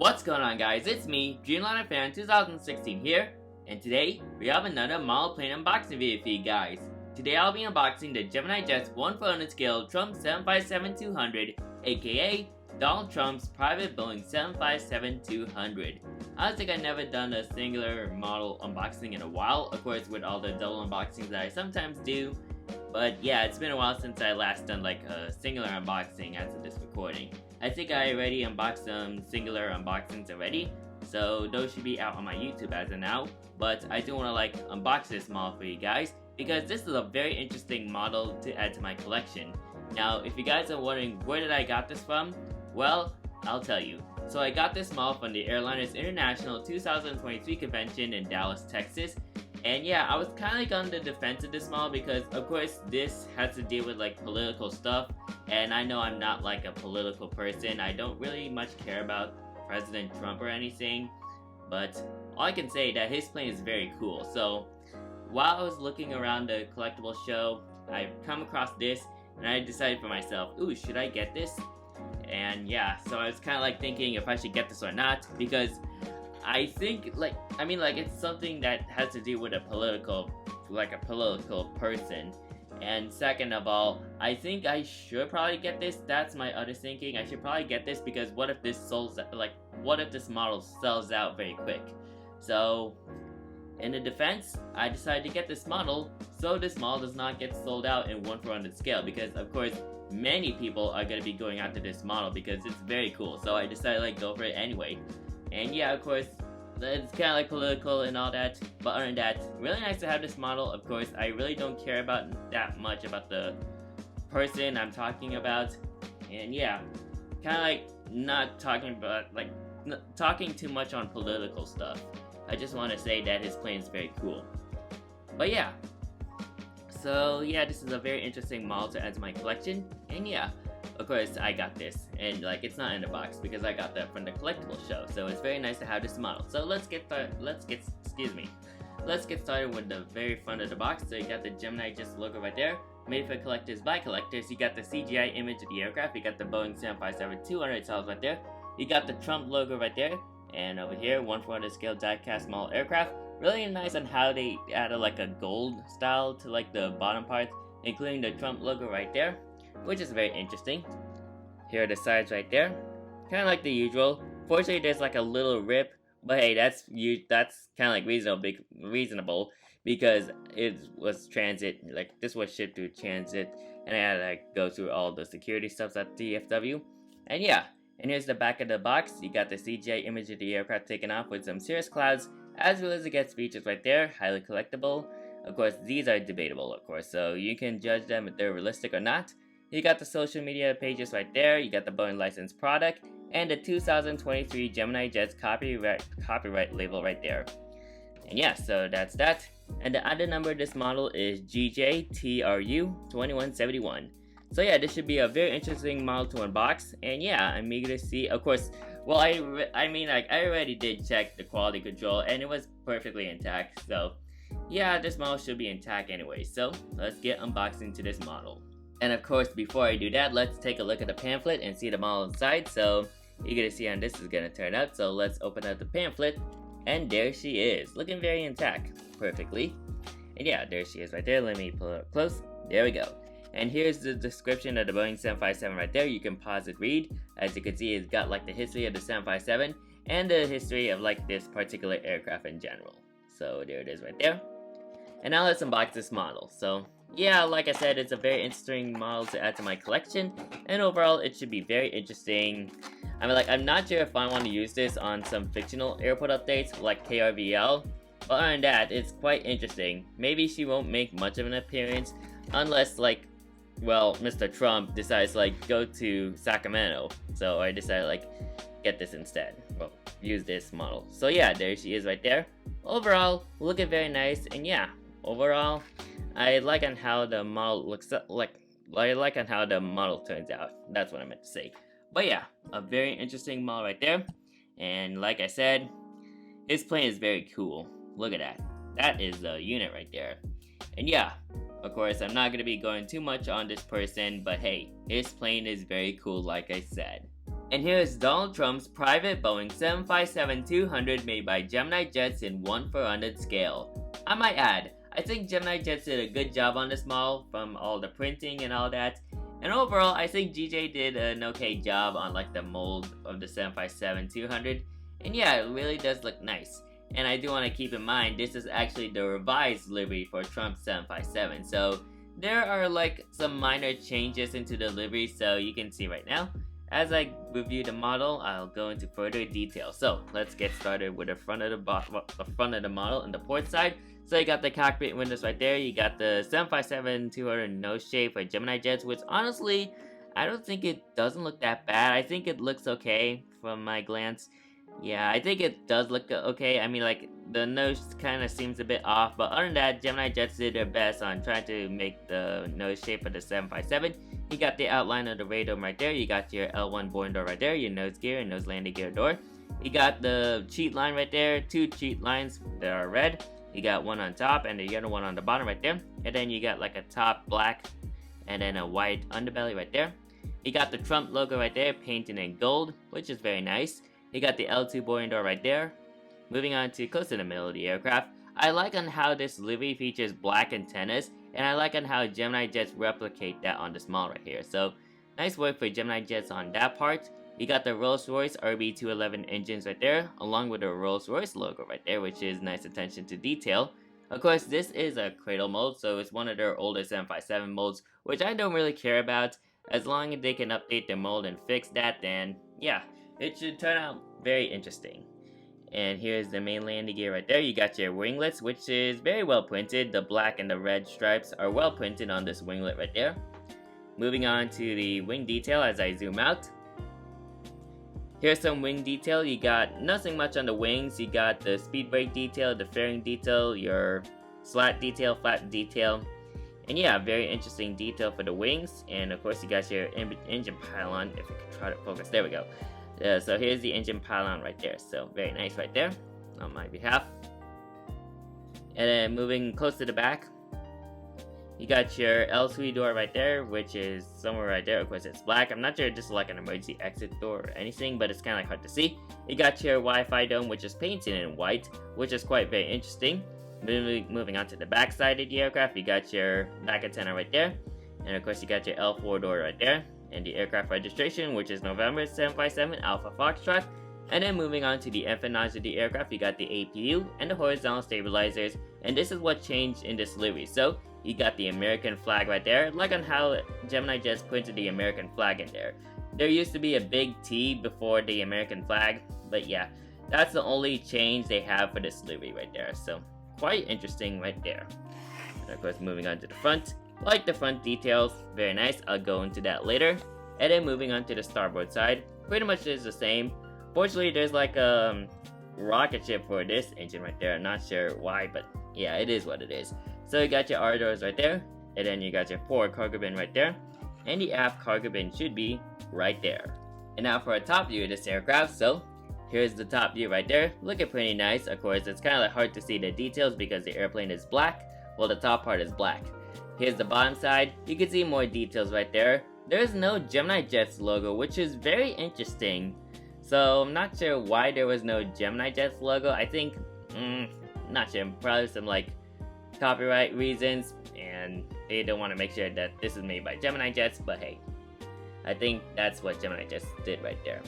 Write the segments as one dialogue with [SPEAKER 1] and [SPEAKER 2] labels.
[SPEAKER 1] What's going on, guys? It's me, Dreamliner Fan 2016 here, and today we have another model plane unboxing video for you guys. Today I'll be unboxing the GeminiJets 1/400 scale Trump 757-200, aka Donald Trump's private Boeing 757-200. I think I've never done a singular model unboxing in a while, of course with all the double unboxings that I sometimes do. But yeah, it's been a while since I last done like a singular unboxing as of this recording. I think I already unboxed some singular unboxings already, so those should be out on my YouTube as of now. But I do want to like unbox this model for you guys, because this is a very interesting model to add to my collection. Now, if you guys are wondering where did I got this from, well, I'll tell you. So I got this model from the Airliners International 2023 convention in Dallas, Texas. And yeah, I was kind of like on the defense of this model because, of course, this has to deal with like political stuff. And I know I'm not like a political person. I don't really much care about President Trump or anything. But all I can say is that his plane is very cool. So while I was looking around the collectible show, I come across this and I decided for myself, ooh, should I get this? And yeah, so I was kind of like thinking if I should get this or not, because I think it's something that has to do with a political person. And second of all, I think I should probably get this. That's my other thinking. I should probably get this because what if this model sells out very quick? So in the defense, I decided to get this model so this model does not get sold out in 1/400 scale, because of course many people are going to be going after this model because it's very cool. So I decided to like go for it anyway. And yeah, of course, it's kind of like political and all that, but other than that, really nice to have this model. Of course, I really don't care about that much about the person I'm talking about. And yeah, kind of like not talking about, like, talking too much on political stuff. I just want to say that his plane is very cool. But yeah, so yeah, this is a very interesting model to add to my collection. And yeah, of course, I got this, and like it's not in the box because I got that from the collectible show. So it's very nice to have this model. So let's get started with the very front of the box. So you got the GeminiJets logo right there, made for collectors by collectors. You got the CGI image of the aircraft. You got the Boeing 757-200 itself right there. You got the Trump logo right there, and over here 1/400 scale die-cast model aircraft. Really nice on how they added like a gold style to like the bottom parts, including the Trump logo right there, which is very interesting. Here are the sides right there, kind of like the usual. Fortunately, there's like a little rip, but hey, that's kind of like reasonable because it was transit. Like this was shipped through transit, and I had to like go through all the security stuff at DFW. And yeah, and here's the back of the box. You got the CGI image of the aircraft taken off with some cirrus clouds, as well as it gets features right there, highly collectible. Of course, these are debatable, of course, so you can judge them if they're realistic or not. You got the social media pages right there, you got the Boeing licensed product, and the 2023 GeminiJets copyright label right there. And yeah, so that's that. And the other number of this model is GJTRU2171. So yeah, this should be a very interesting model to unbox. And yeah, I'm eager to see, of course, well, I already did check the quality control, and it was perfectly intact. So yeah, this model should be intact anyway. So let's get unboxing to this model. And of course, before I do that, let's take a look at the pamphlet and see the model inside. So you're gonna see how this is gonna turn out. So let's open up the pamphlet, and there she is, looking very intact, perfectly. And yeah, there she is right there. Let me pull it up close. There we go. And here's the description of the Boeing 757 right there. You can pause it, read. As you can see, it's got like the history of the 757 and the history of like this particular aircraft in general. So there it is right there. And now let's unbox this model. So yeah, like I said, it's a very interesting model to add to my collection, and overall it should be very interesting. I'm not sure if I want to use this on some fictional airport updates like KRVL, but other than that, it's quite interesting. Maybe she won't make much of an appearance unless like, well, Mr. Trump decides like go to Sacramento. So I decided like get this instead. Well, use this model. So yeah, there she is right there. Overall, looking very nice, and yeah, overall, I like on how the model looks I like on how the model turns out. That's what I meant to say. But yeah, a very interesting model right there. And like I said, his plane is very cool. Look at that. That is a unit right there. And yeah, of course, I'm not going to be going too much on this person, but hey, his plane is very cool like I said. And here is Donald Trump's private Boeing 757-200 made by GeminiJets in 1/400 scale. I might add, I think GeminiJets did a good job on this model from all the printing and all that. And overall, I think GJ did an okay job on like the mold of the 757-200. And yeah, it really does look nice. And I do want to keep in mind, this is actually the revised livery for Trump's 757. So there are like some minor changes into the livery, so you can see right now. As I review the model, I'll go into further detail. So let's get started with the front of the model and the port side. So you got the cockpit windows right there. You got the 757-200 nose shape for GeminiJets, which honestly, I don't think it doesn't look that bad. I think it looks okay from my glance. Yeah, I think it does look okay. I mean, like, the nose kind of seems a bit off, but other than that, GeminiJets did their best on trying to make the nose shape of the 757. You got the outline of the radome right there. You got your L1 boarding door right there, your nose gear and nose landing gear door. You got the cheat line right there, 2 cheat lines that are red. You got one on top and the other one on the bottom right there. And then you got like a top black and then a white underbelly right there. You got the Trump logo right there, painted in gold, which is very nice. You got the L2 boarding door right there. Moving on to close to the middle of the aircraft. I like on how this livery features black antennas, and I like on how GeminiJets replicate that on this model right here. So, nice work for GeminiJets on that part. You got the Rolls-Royce RB211 engines right there, along with the Rolls-Royce logo right there, which is nice attention to detail. Of course, this is a cradle mold, so it's one of their older 757 molds, which I don't really care about. As long as they can update their mold and fix that, then yeah, it should turn out very interesting. And here's the main landing gear right there. You got your winglets, which is very well printed. The black and the red stripes are well printed on this winglet right there. Moving on to the wing detail as I zoom out. Here's some wing detail. You got nothing much on the wings. You got the speed brake detail, the fairing detail, your slat detail, flat detail. And yeah, very interesting detail for the wings. And of course you got your engine pylon, if we can try to focus. There we go. So here's the engine pylon right there. So very nice right there on my behalf. And then moving close to the back, you got your L3 door right there, which is somewhere right there. Of course, it's black. I'm not sure if this is like an emergency exit door or anything, but it's kind of like hard to see. You got your Wi-Fi dome, which is painted in white, which is quite very interesting. Moving on to the back side of the aircraft, you got your back antenna right there. And of course, you got your L4 door right there. And the aircraft registration, which is November 757 Alpha Foxtrot. And then moving on to the empennage of the aircraft, you got the APU and the horizontal stabilizers. And this is what changed in this livery. So, you got the American flag right there, like on how GeminiJets printed the American flag in there. There used to be a big T before the American flag, but yeah, that's the only change they have for this livery right there. So, quite interesting right there. And of course, moving on to the front. Like the front details, very nice, I'll go into that later. And then moving on to the starboard side, pretty much is the same. Fortunately, there's like a rocket ship for this engine right there, I'm not sure why, but yeah, it is what it is. So you got your R doors right there, and then you got your forward cargo bin right there, and the aft cargo bin should be right there. And now for a top view of this aircraft, so here's the top view right there, looking pretty nice. Of course, it's kind of like hard to see the details because the airplane is black, while the top part is black. Here's the bottom side, you can see more details right there. There's no GeminiJets logo, which is very interesting. So I'm not sure why there was no GeminiJets logo. I think, not sure, probably some like copyright reasons, and they don't want to make sure that this is made by GeminiJets, but hey, I think that's what GeminiJets did right there.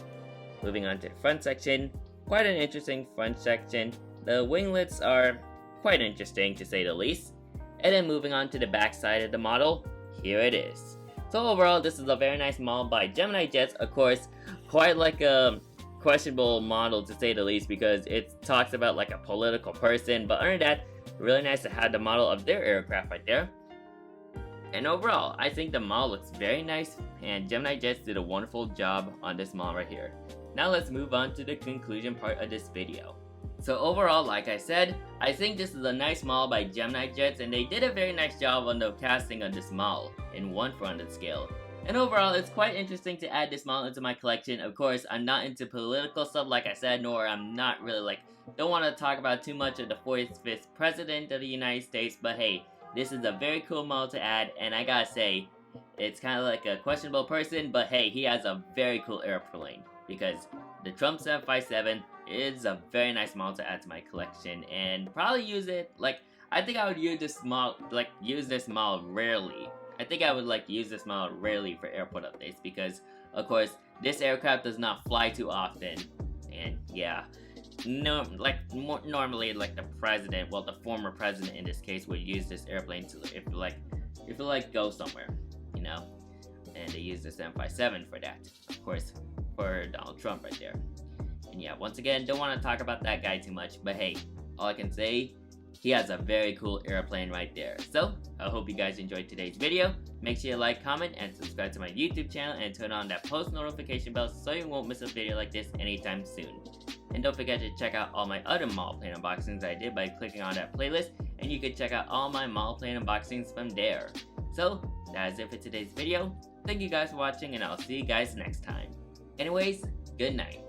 [SPEAKER 1] Moving on to the front section, quite an interesting front section. The winglets are quite interesting to say the least. And then moving on to the back side of the model, here it is. So overall, this is a very nice model by GeminiJets. Of course, quite like a questionable model to say the least because it talks about like a political person. But other than that, really nice to have the model of their aircraft right there. And overall, I think the model looks very nice and GeminiJets did a wonderful job on this model right here. Now let's move on to the conclusion part of this video. So overall, like I said, I think this is a nice model by GeminiJets and they did a very nice job on the casting of this model in 1/400 scale. And overall, it's quite interesting to add this model into my collection. Of course, I'm not into political stuff like I said, nor I'm not really like, don't want to talk about too much of the 45th President of the United States, but hey, this is a very cool model to add, and I gotta say, it's kind of like a questionable person, but hey, he has a very cool airplane. because the Trump 757 is a very nice model to add to my collection, and probably use it like, I think I would use this model rarely. I think I would use this model rarely for airport updates, because of course this aircraft does not fly too often, and yeah, no, normally the president, well, the former president in this case, would use this airplane to if you go somewhere, you know, and they use the 757 for that, of course, for Donald Trump right there. And yeah, once again, don't want to talk about that guy too much, but hey, all I can say, he has a very cool airplane right there. So, I hope you guys enjoyed today's video. Make sure you like, comment, and subscribe to my YouTube channel, and turn on that post notification bell so you won't miss a video like this anytime soon. And don't forget to check out all my other model plane unboxings I did by clicking on that playlist, and you can check out all my model plane unboxings from there. So, that is it for today's video. Thank you guys for watching, and I'll see you guys next time. Anyways, good night.